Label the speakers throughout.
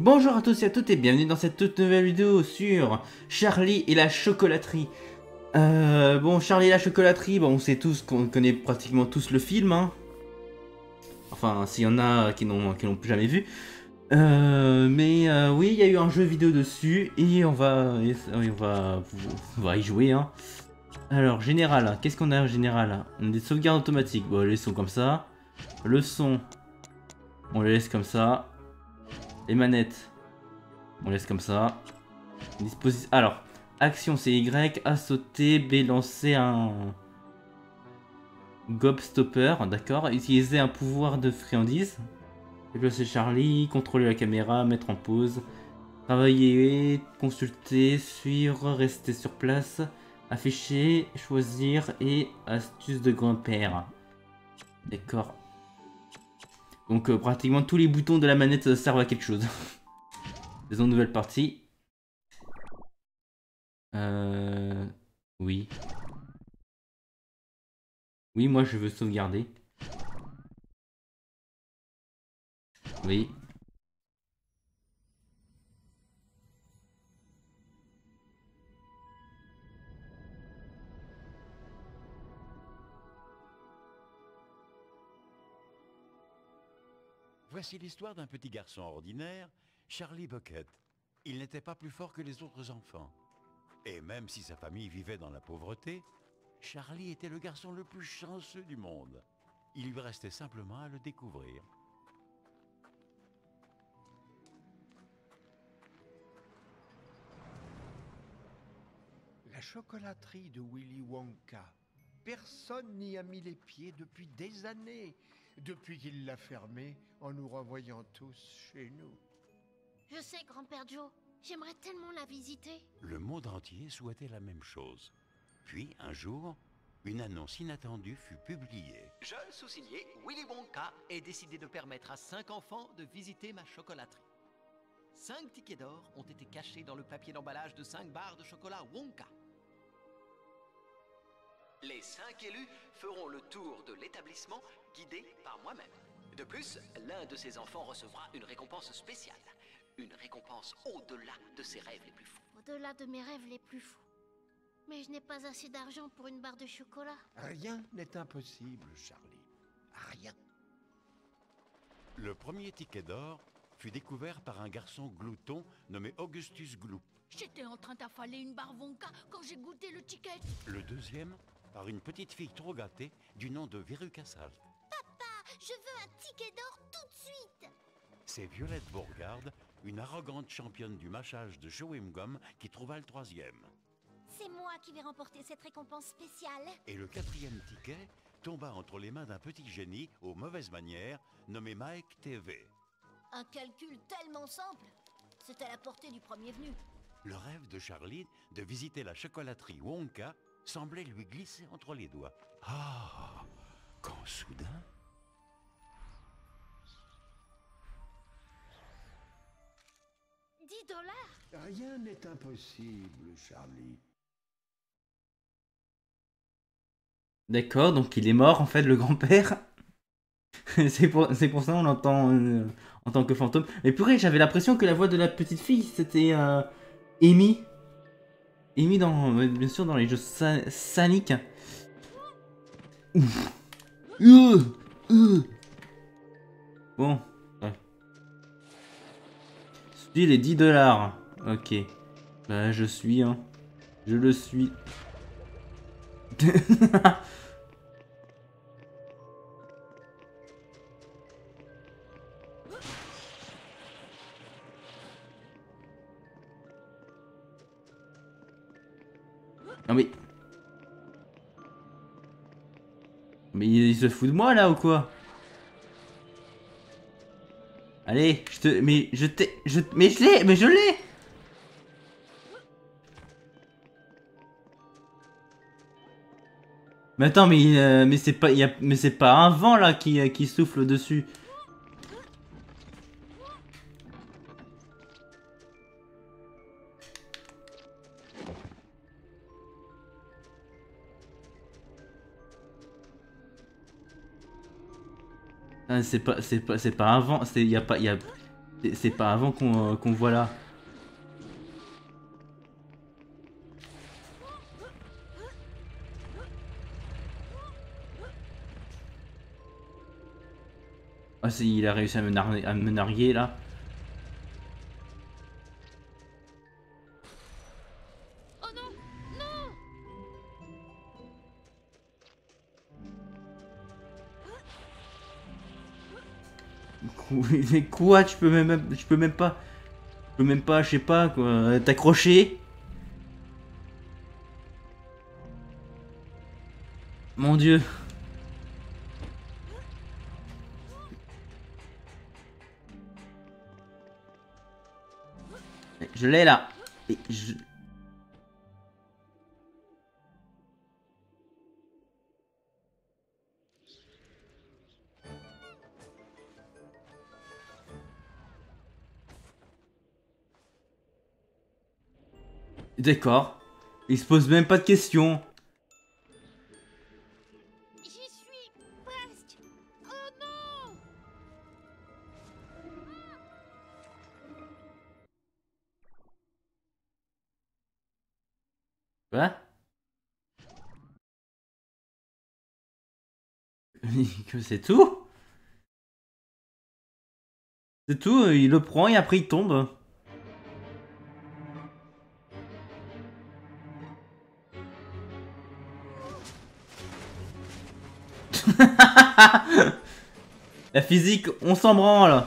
Speaker 1: Bonjour à tous et à toutes et bienvenue dans cette toute nouvelle vidéo sur Charlie et la chocolaterie. Bon, Charlie et la chocolaterie, bon, on sait tous qu'on connaît pratiquement tous le film, hein. Enfin, s'il y en a qui n'ont jamais vu. Oui, il y a eu un jeu vidéo dessus et on va y jouer, hein. Alors, général, qu'est-ce qu'on a en général? On a des sauvegardes automatiques, bon, les sont comme ça. Le son, on les laisse comme ça. Les manettes, on laisse comme ça. Alors, action c'est Y, A sauter, B lancer un gobstopper, d'accord. Utiliser un pouvoir de friandise. Déplacer Charlie, contrôler la caméra, mettre en pause. Travailler, consulter, suivre, rester sur place. Afficher, choisir et astuce de grand-père. D'accord. Donc pratiquement tous les boutons de la manette servent à quelque chose. Faisons nouvelle partie. Oui. Oui, moi je veux sauvegarder. Oui.
Speaker 2: Voici l'histoire d'un petit garçon ordinaire, Charlie Bucket. Il n'était pas plus fort que les autres enfants. Et même si sa famille vivait dans la pauvreté, Charlie était le garçon le plus chanceux du monde. Il lui restait simplement à le découvrir.
Speaker 3: La chocolaterie de Willy Wonka. Personne n'y a mis les pieds depuis des années, depuis qu'il l'a fermée en nous renvoyant tous chez nous.
Speaker 4: Je sais, grand-père Joe. J'aimerais tellement la visiter.
Speaker 2: Le monde entier souhaitait la même chose. Puis, un jour, une annonce inattendue fut publiée.
Speaker 5: Je, sous-signé Willy Wonka, ai décidé de permettre à 5 enfants de visiter ma chocolaterie. 5 tickets d'or ont été cachés dans le papier d'emballage de 5 barres de chocolat Wonka. Les 5 élus feront le tour de l'établissement guidés par moi-même. De plus, l'un de ces enfants recevra une récompense spéciale. Une récompense au-delà de ses rêves les plus fous.
Speaker 4: Au-delà de mes rêves les plus fous. Mais je n'ai pas assez d'argent pour une barre de chocolat.
Speaker 3: Rien n'est impossible, Charlie. Rien.
Speaker 2: Le premier ticket d'or fut découvert par un garçon glouton nommé Augustus Gloop.
Speaker 6: J'étais en train d'affaler une barre Wonka quand j'ai goûté le ticket.
Speaker 2: Le deuxième par une petite fille trop gâtée du nom de Veruca Salt.
Speaker 4: Je veux un ticket d'or tout de suite.
Speaker 2: C'est Violette Beauregarde, une arrogante championne du mâchage de chewing gum, qui trouva le troisième.
Speaker 4: C'est moi qui vais remporter cette récompense spéciale.
Speaker 2: Et le quatrième ticket tomba entre les mains d'un petit génie aux mauvaises manières nommé Mike TV.
Speaker 4: Un calcul tellement simple. C'est à la portée du premier venu.
Speaker 2: Le rêve de Charlie de visiter la chocolaterie Wonka semblait lui glisser entre les doigts. Ah, quand soudain...
Speaker 4: $10.
Speaker 3: Rien n'est impossible, Charlie.
Speaker 1: D'accord, donc il est mort en fait, le grand-père. c'est pour ça on l'entend en tant que fantôme. Mais purée, j'avais l'impression que la voix de la petite fille c'était Amy. Amy dans, bien sûr, dans les jeux Sonic. Ouf. Bon. Ouais. Suis les $10. Ok. Bah je suis, hein. Je le suis. Non mais... Mais il se fout de moi là ou quoi? Allez, je te... Mais je t'ai... Mais je l'ai... Mais je l'ai. Mais attends, mais c'est pas... Mais c'est pas un vent là qui souffle dessus. Ah, c'est pas un vent, y a pas... C'est pas avant qu'on voit là. Ah si, il a réussi à me narguer là.
Speaker 6: Oh non, non!
Speaker 1: Mais quoi, tu peux même pas, je sais pas quoi, t'accrocher. Mon Dieu. Je l'ai là. Et je... D'accord. Il se pose même pas de questions.
Speaker 6: J'y suis presque. Oh non!
Speaker 1: Quoi? Que c'est tout? C'est tout, il le prend et après il tombe. La physique, on s'en branle.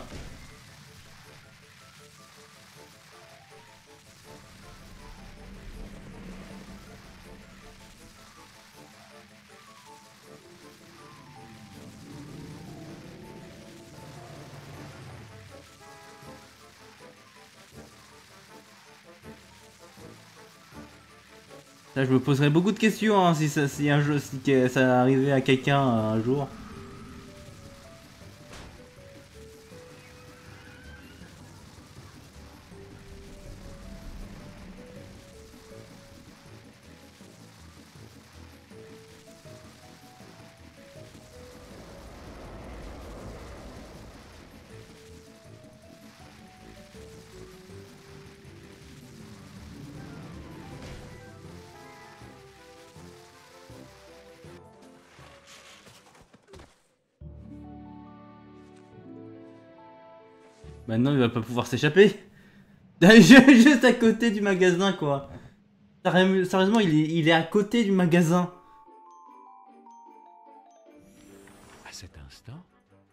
Speaker 1: Là, je me poserais beaucoup de questions hein, si un jeu, si ça arrivait à quelqu'un un jour. Maintenant, il va pas pouvoir s'échapper. Juste à côté du magasin, quoi. Sérieusement, il est à côté du magasin.
Speaker 2: À cet instant,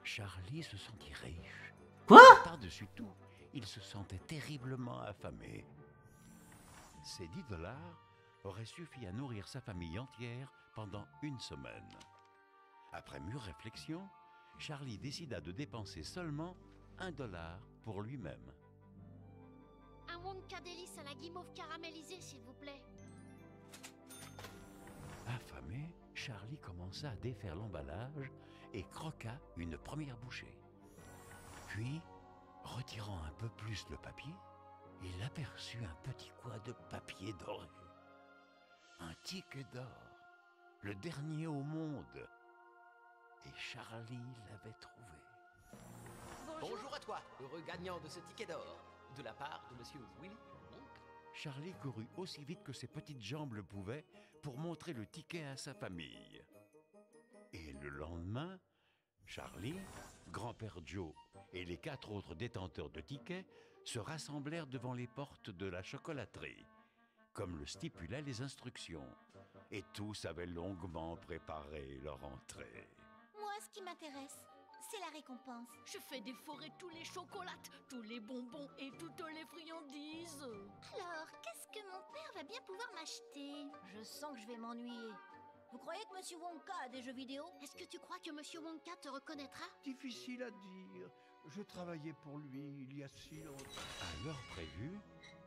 Speaker 2: Charlie se sentit riche.
Speaker 1: Quoi?
Speaker 2: Par-dessus tout, il se sentait terriblement affamé. Ces 10 dollars auraient suffi à nourrir sa famille entière pendant une semaine. Après mûre réflexion, Charlie décida de dépenser seulement $1 pour lui-même.
Speaker 4: Un Wonka délice à la guimauve caramélisée, s'il vous plaît.
Speaker 2: Affamé, Charlie commença à défaire l'emballage et croqua une première bouchée. Puis, retirant un peu plus le papier, il aperçut un petit coin de papier doré. Un ticket d'or, le dernier au monde. Et Charlie l'avait trouvé.
Speaker 5: Bonjour à toi, heureux gagnant de ce ticket d'or, de la part de Monsieur Willy Wonka.
Speaker 2: Charlie courut aussi vite que ses petites jambes le pouvaient pour montrer le ticket à sa famille. Et le lendemain, Charlie, grand-père Joe et les 4 autres détenteurs de tickets se rassemblèrent devant les portes de la chocolaterie, comme le stipulaient les instructions. Et tous avaient longuement préparé leur entrée.
Speaker 7: Moi, ce qui m'intéresse, c'est la récompense.
Speaker 6: Je fais déforer tous les chocolates, tous les bonbons et toutes les friandises.
Speaker 7: Alors, qu'est-ce que mon père va bien pouvoir m'acheter? Je sens que je vais m'ennuyer. Vous croyez que Monsieur Wonka a des jeux vidéo?
Speaker 4: Est-ce que tu crois que Monsieur Wonka te reconnaîtra?
Speaker 3: Difficile à dire. Je travaillais pour lui il y a si longtemps.
Speaker 2: À l'heure prévue,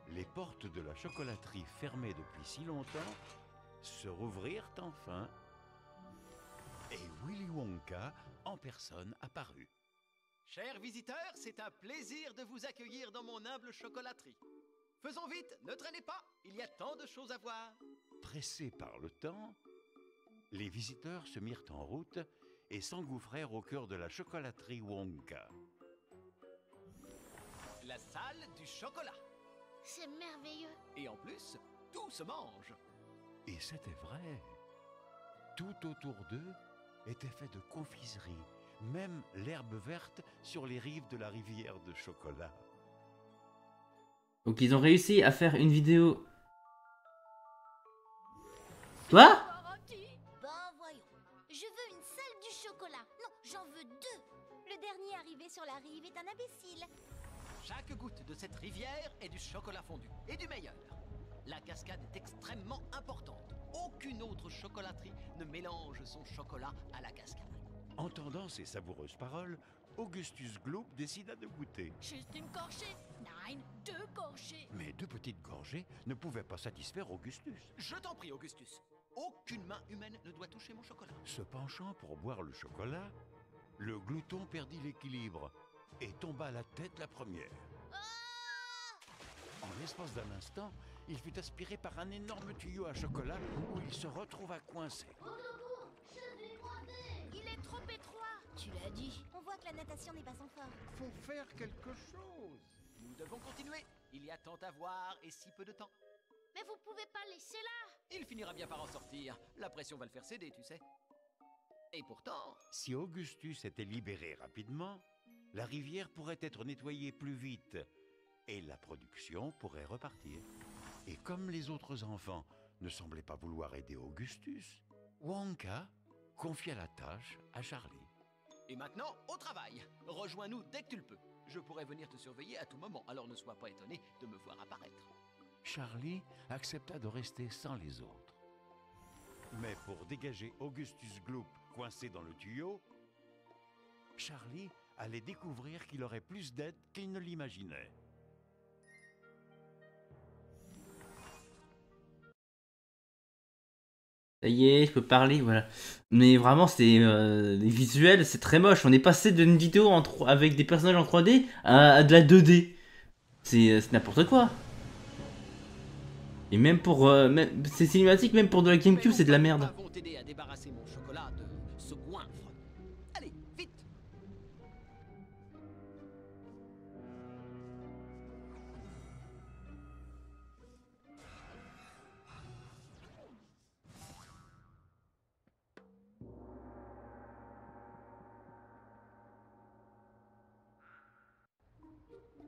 Speaker 2: les portes de la chocolaterie fermées depuis si longtemps se rouvrirent enfin. Et Willy Wonka en personne apparut.
Speaker 5: Chers visiteurs, c'est un plaisir de vous accueillir dans mon humble chocolaterie. Faisons vite, ne traînez pas, il y a tant de choses à voir.
Speaker 2: Pressés par le temps, les visiteurs se mirent en route et s'engouffrèrent au cœur de la chocolaterie Wonka.
Speaker 5: la salle du chocolat.
Speaker 4: C'est merveilleux.
Speaker 5: Et en plus, tout se mange.
Speaker 2: Et c'était vrai. Tout autour d'eux était fait de confiserie, même l'herbe verte sur les rives de la rivière de chocolat.
Speaker 1: Donc ils ont réussi à faire une vidéo. Quoi?
Speaker 7: Bon, voyons. Je veux une salle du chocolat. Non, j'en veux deux. Le dernier arrivé sur la rive est un imbécile.
Speaker 5: Chaque goutte de cette rivière est du chocolat fondu, et du meilleur. La cascade est extrêmement importante. Aucune autre chocolaterie ne mélange son chocolat à la cascade.
Speaker 2: Entendant ces savoureuses paroles, Augustus Gloop décida de goûter.
Speaker 6: Juste une gorgée. Nein, 2 gorgées.
Speaker 2: Mais 2 petites gorgées ne pouvaient pas satisfaire Augustus.
Speaker 5: Je t'en prie, Augustus. Aucune main humaine ne doit toucher mon chocolat.
Speaker 2: Se penchant pour boire le chocolat, le glouton perdit l'équilibre et tomba à la tête la première. En l'espace d'un instant, il fut aspiré par un énorme tuyau à chocolat où il se retrouva coincé.
Speaker 7: Il est trop étroit. Tu l'as dit. On voit que la natation n'est pas son fort.
Speaker 3: Faut faire quelque chose.
Speaker 5: Nous devons continuer. Il y a tant à voir et si peu de temps.
Speaker 4: Mais vous pouvez pas laisser là.
Speaker 5: Il finira bien par en sortir. La pression va le faire céder, tu sais. Et pourtant...
Speaker 2: Si Augustus était libéré rapidement, la rivière pourrait être nettoyée plus vite et la production pourrait repartir. Et comme les autres enfants ne semblaient pas vouloir aider Augustus, Wonka confia la tâche à Charlie.
Speaker 5: Et maintenant, au travail. Rejoins-nous dès que tu le peux. Je pourrais venir te surveiller à tout moment, alors ne sois pas étonné de me voir apparaître.
Speaker 2: Charlie accepta de rester sans les autres. Mais pour dégager Augustus Gloop coincé dans le tuyau, Charlie allait découvrir qu'il aurait plus d'aide qu'il ne l'imaginait.
Speaker 1: Ça y est, je peux parler, voilà. Mais vraiment, c'est les visuels, c'est très moche. On est passé d'une vidéo avec des personnages en 3D à de la 2D. C'est n'importe quoi. Et même pour... c'est cinématique, même pour de la GameCube, c'est de la merde.
Speaker 5: Nous vont t'aider à débarrasser mon chocolat de ce goinfre. Allez, vite!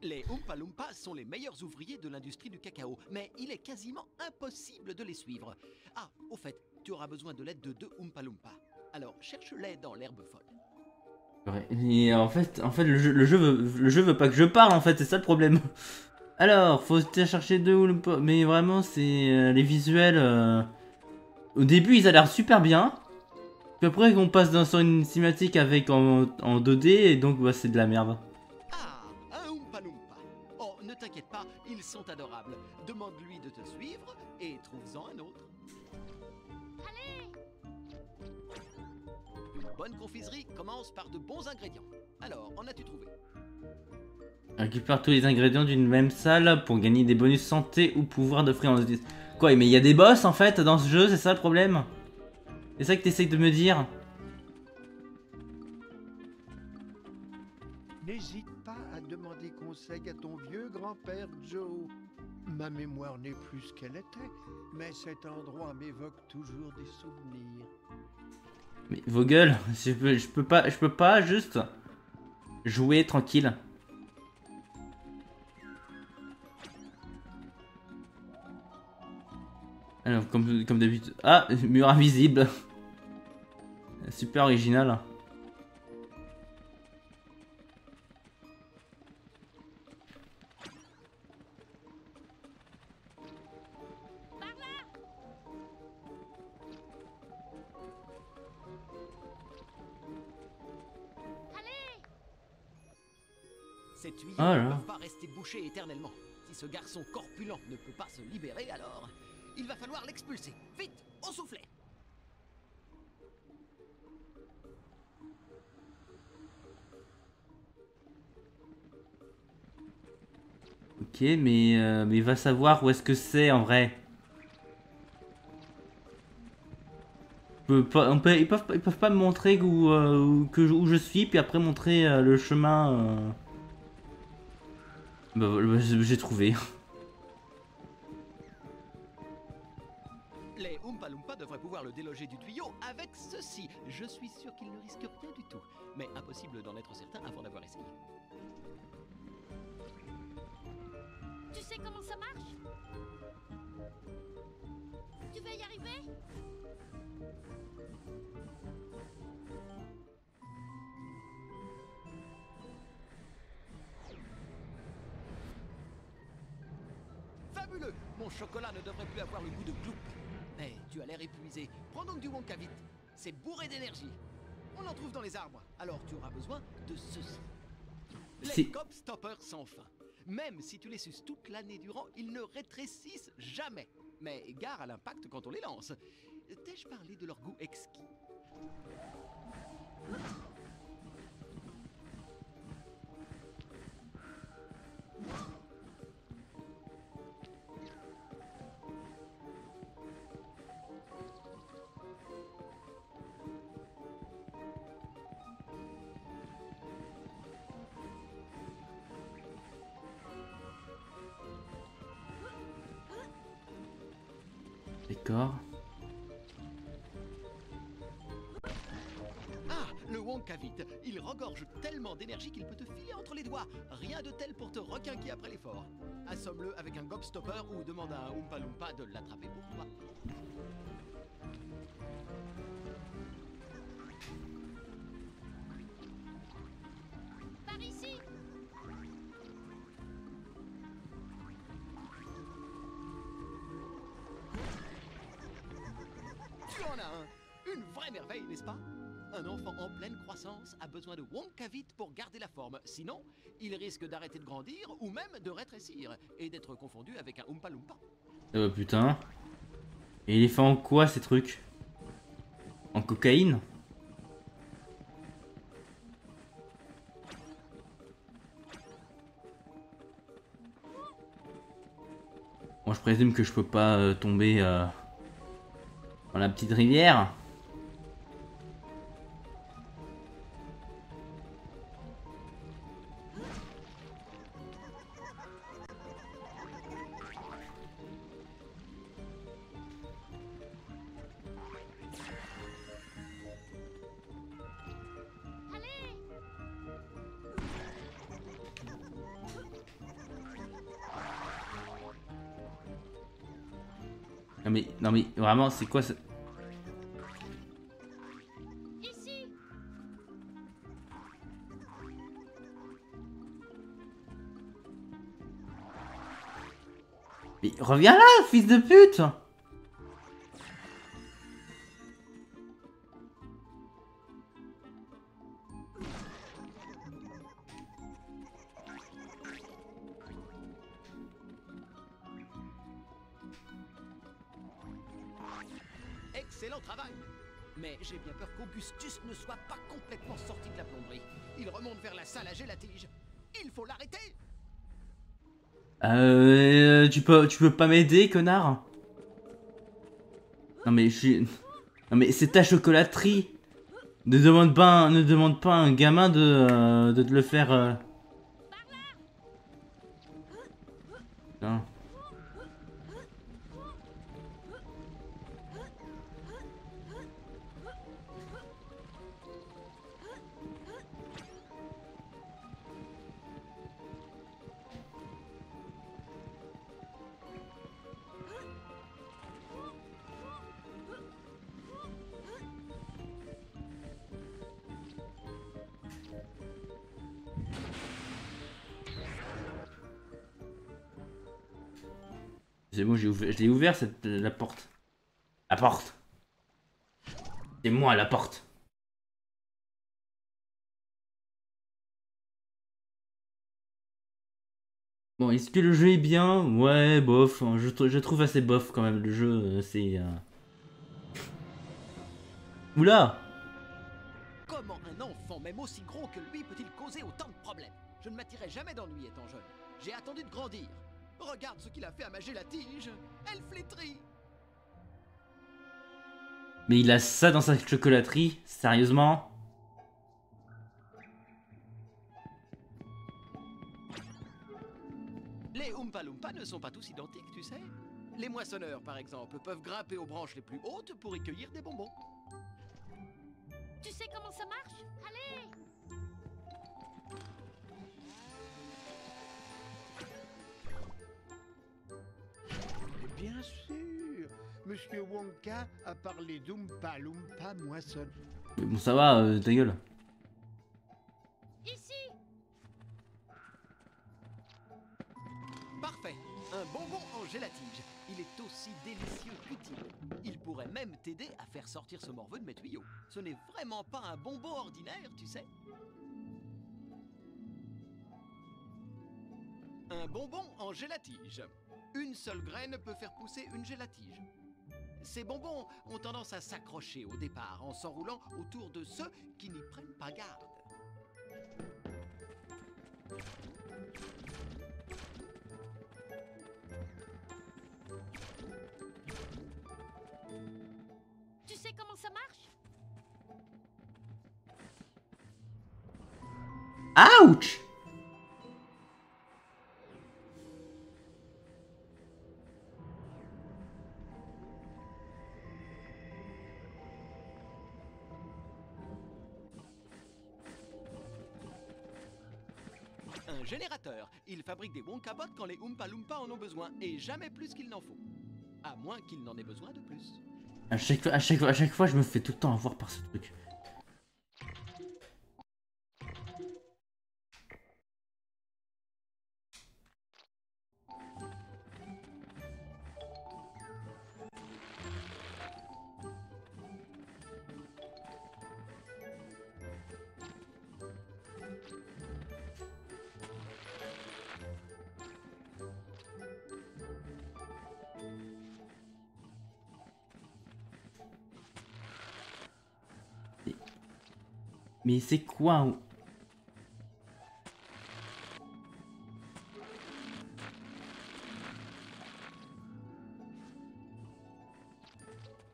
Speaker 5: Les Oompa Loompas sont les meilleurs ouvriers de l'industrie du cacao, mais il est quasiment impossible de les suivre. Ah, au fait, tu auras besoin de l'aide de 2 Oompa Loompas. Alors, cherche-les dans l'herbe folle.
Speaker 1: Ouais, et en fait le jeu veut pas que je parle, en fait, c'est ça le problème. Alors, faut chercher 2 ou le... Mais vraiment, c'est les visuels... Au début, ils ont l'air super bien. Puis après, on passe sur une cinématique avec en 2D, et donc bah, c'est de la merde.
Speaker 5: Ah, un Oompa Loompa. Oh, ne t'inquiète pas, ils sont adorables. Demande-lui de te suivre et trouve-en un autre.
Speaker 4: Allez.
Speaker 5: Une bonne confiserie commence par de bons ingrédients. Alors, en as-tu trouvé?
Speaker 1: Récupère tous les ingrédients d'une même salle pour gagner des bonus santé ou pouvoir de friandise. Quoi, mais il y a des boss en fait dans ce jeu, c'est ça le problème? C'est ça que t'essayes de me dire?
Speaker 3: N'hésite pas à demander conseil à ton vieux grand-père Joe. Ma mémoire n'est plus ce qu'elle était, mais cet endroit m'évoque toujours des souvenirs.
Speaker 1: Mais vos gueules, je peux pas juste jouer tranquille. Alors, comme d'habitude. Ah, mur invisible. Super original.
Speaker 5: Ces tuyaux
Speaker 1: Ah là.
Speaker 5: ne peuvent pas rester bouchés éternellement. Si ce garçon corpulent ne peut pas se libérer, alors il va falloir l'expulser. Vite, au soufflet.
Speaker 1: Ok, mais va savoir où est-ce que c'est en vrai. Ils peuvent pas me montrer où je suis, puis après montrer le chemin. Bah, j'ai trouvé.
Speaker 5: Les Oompa Loompa devraient pouvoir le déloger du tuyau avec ceci. Je suis sûr qu'il ne risque rien du tout. Mais impossible d'en être certain avant d'avoir essayé.
Speaker 4: Tu sais comment ça marche? Tu vas y arriver?
Speaker 5: Fabuleux! Mon chocolat ne devrait plus avoir le goût de gloup. Mais tu as l'air épuisé. Prends donc du Wonka vite. C'est bourré d'énergie. On en trouve dans les arbres. Alors tu auras besoin de ceci. Les Gobstoppers sans fin. Même si tu les suces toute l'année durant, ils ne rétrécissent jamais. Mais gare à l'impact quand on les lance. T'ai-je parlé de leur goût exquis?
Speaker 1: D'accord.
Speaker 5: Ah, le Wonka vite. Il regorge tellement d'énergie qu'il peut te filer entre les doigts. Rien de tel pour te requinquer après l'effort. Assomme-le avec un Gobstopper ou demande à un Oompa Loompa de l'attraper pour toi.
Speaker 4: Par ici.
Speaker 5: Tu en as un! Une vraie merveille, n'est-ce pas? Un enfant en pleine croissance a besoin de Wonka vite pour garder la forme. Sinon, il risque d'arrêter de grandir ou même de rétrécir et d'être confondu avec un Oompa Loompa.
Speaker 1: Putain. Et il est fait en quoi ces trucs? En cocaïne? Bon, je présume que je peux pas tomber dans la petite rivière. Non mais vraiment c'est quoi ça?
Speaker 4: Ici.
Speaker 1: Mais reviens là, fils de pute!
Speaker 5: Excellent travail! Mais j'ai bien peur qu'Augustus ne soit pas complètement sorti de la plomberie. Il remonte vers la salle à gélatige. Il faut l'arrêter!
Speaker 1: Tu peux pas m'aider, connard? Non mais non mais c'est ta chocolaterie. Ne demande pas à un gamin de te le faire. Non. C'est bon, je l'ai ouvert la porte. La porte. C'est moi la porte. Bon, est-ce que le jeu est bien? Ouais, bof. Je trouve assez bof quand même. Le jeu, c'est... Oula!
Speaker 5: Comment un enfant, même aussi gros que lui, peut-il causer autant de problèmes? Je ne m'attirais jamais d'ennui étant jeune. J'ai attendu de grandir. Regarde ce qu'il a fait à ma gélatige. Elle flétrit.
Speaker 1: Mais il a ça dans sa chocolaterie? Sérieusement?
Speaker 5: Oompa Loompa ne sont pas tous identiques, tu sais. Les moissonneurs, par exemple, peuvent grimper aux branches les plus hautes pour y cueillir des bonbons.
Speaker 6: Tu sais comment ça marche? Allez!
Speaker 3: Bien sûr, Monsieur Wonka a parlé d'Oompa Loompa moissonne.
Speaker 1: Mais bon, ça va, ta gueule.
Speaker 6: Ici!
Speaker 5: Parfait. Un bonbon en gélatige. Il est aussi délicieux qu'utile. Il pourrait même t'aider à faire sortir ce morveux de mes tuyaux. Ce n'est vraiment pas un bonbon ordinaire, tu sais. Un bonbon en gélatige. Une seule graine peut faire pousser une gélatige. Ces bonbons ont tendance à s'accrocher au départ en s'enroulant autour de ceux qui n'y prennent pas garde.
Speaker 6: Tu sais comment ça marche?
Speaker 1: Ouch!
Speaker 5: Un générateur. Il fabrique des Wonka Bots quand les Oompa Loompa en ont besoin, et jamais plus qu'il n'en faut. À moins qu'il n'en ait besoin de plus.
Speaker 1: À chaque fois, je me fais tout le temps avoir par ce truc. Mais c'est quoi?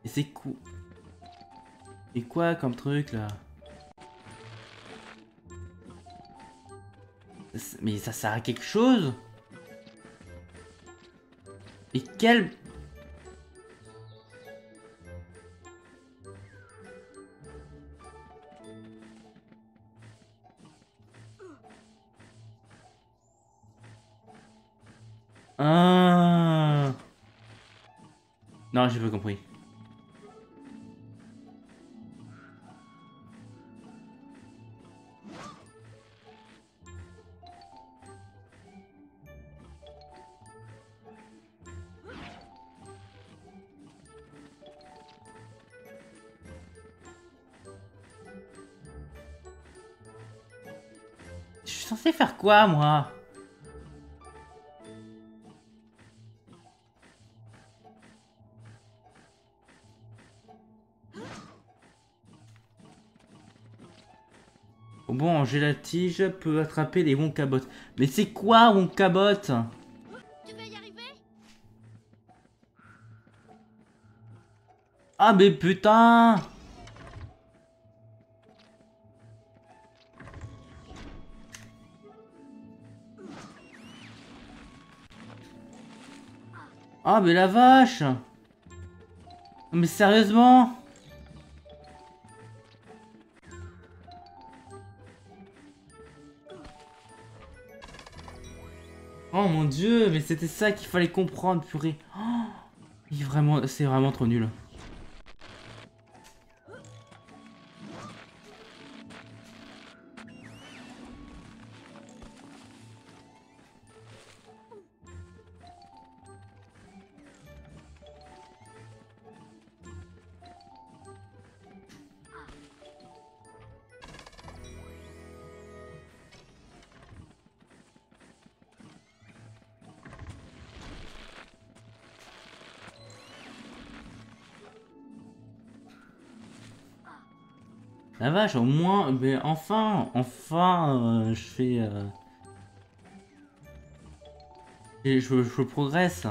Speaker 1: Et c'est quoi? Et quoi comme truc là? Mais ça sert à quelque chose? Et quel... Ah. Non, j'ai pas compris. Je suis censé faire quoi, moi? Bon, en gélatige peut attraper les Wonka Bots. Mais c'est quoi Wonka Bot?
Speaker 6: Tu vas y arriver?
Speaker 1: Ah mais putain! Ah mais la vache! Mais sérieusement? Oh mon dieu, mais c'était ça qu'il fallait comprendre, purée. Oh, c'est vraiment trop nul. La vache, au moins, mais enfin, je fais... et je progresse.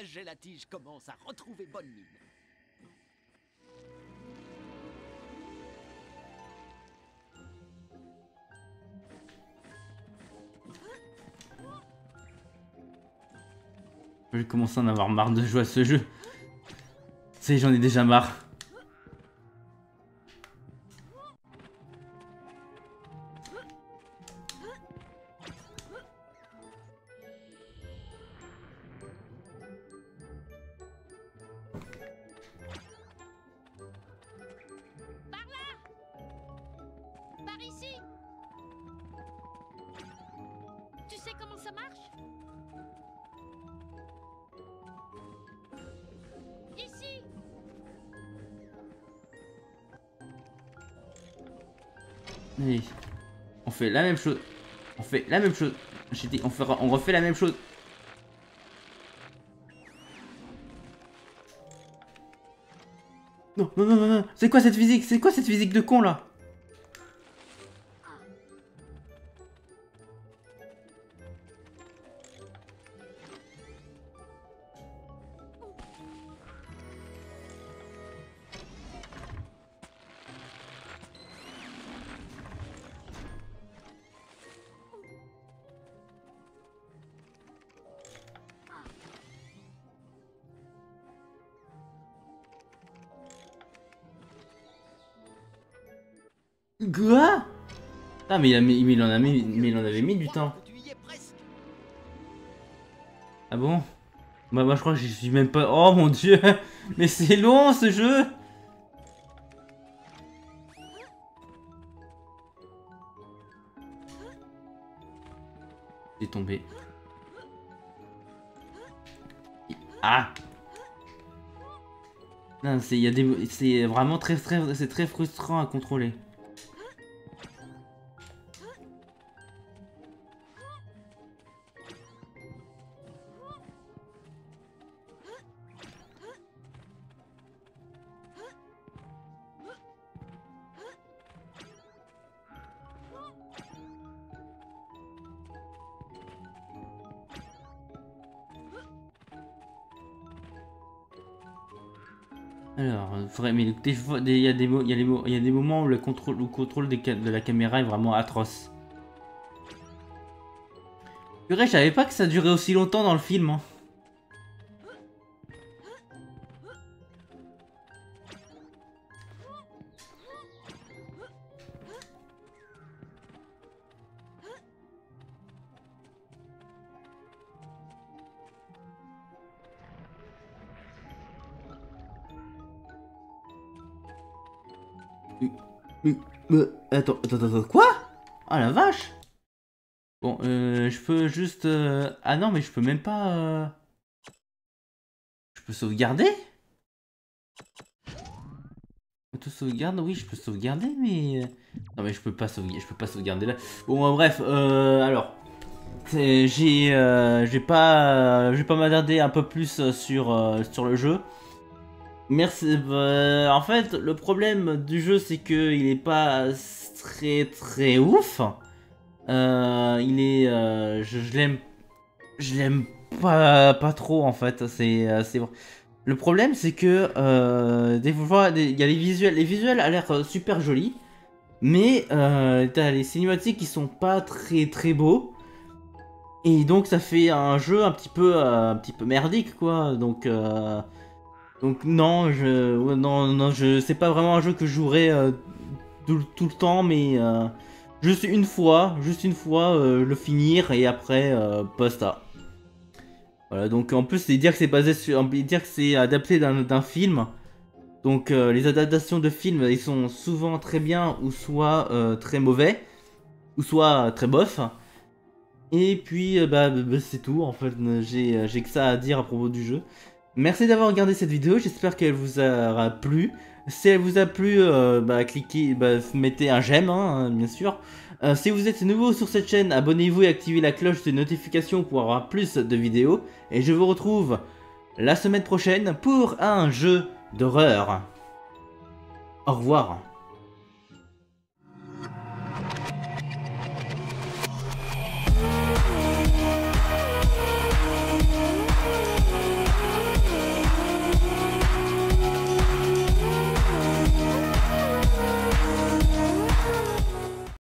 Speaker 5: la gélatige commence à retrouver bonne mine.
Speaker 1: Je vais commencer à en avoir marre de jouer à ce jeu. C'est, j'en ai déjà marre.
Speaker 6: Par ici. Tu sais comment ça marche? Ici.
Speaker 1: Allez. On fait la même chose. On fait la même chose. J'ai dit, on refait la même chose. Non, non, non, non, non. C'est quoi cette physique? C'est quoi cette physique de con là? Quoi? Ah mais il en avait mis du temps.
Speaker 5: Tu y es presque.
Speaker 1: Ah bon? Bah moi je crois que j'y suis même pas... Oh mon dieu! Mais c'est long ce jeu! Il est tombé. Ah! Non, c'est vraiment c'est très frustrant à contrôler. Alors, mais il y a des moments où le contrôle de la caméra est vraiment atroce. Purée, je savais pas que ça durait aussi longtemps dans le film. Hein. Attends, quoi? Ah la vache! Bon, je peux juste... Ah non, mais je peux même pas... Je peux sauvegarder? Auto sauvegarde, oui, je peux sauvegarder, mais... Non, mais je peux pas sauvegarder là. Bon, bref, alors... je vais pas m'attarder un peu plus sur le jeu. Merci. En fait, le problème du jeu, c'est que il est pas très ouf. Je l'aime pas trop en fait. Le problème, c'est que des fois, il y a les visuels a l'air super jolis, mais t'as les cinématiques qui sont pas très beaux. Et donc ça fait un jeu un petit peu merdique quoi. Donc non, c'est pas vraiment un jeu que je jouerai tout le temps, mais juste une fois, le finir et après basta. Voilà, donc en plus c'est dire que c'est basé sur, dire que c'est adapté d'un film. Donc les adaptations de films, ils sont souvent très bien ou soit très mauvais, ou soit très bof. Et puis c'est tout en fait, j'ai que ça à dire à propos du jeu. Merci d'avoir regardé cette vidéo, j'espère qu'elle vous aura plu. Si elle vous a plu, cliquez, mettez un j'aime, hein, bien sûr. Si vous êtes nouveau sur cette chaîne, abonnez-vous et activez la cloche de notification pour avoir plus de vidéos. Et je vous retrouve la semaine prochaine pour un jeu d'horreur. Au revoir.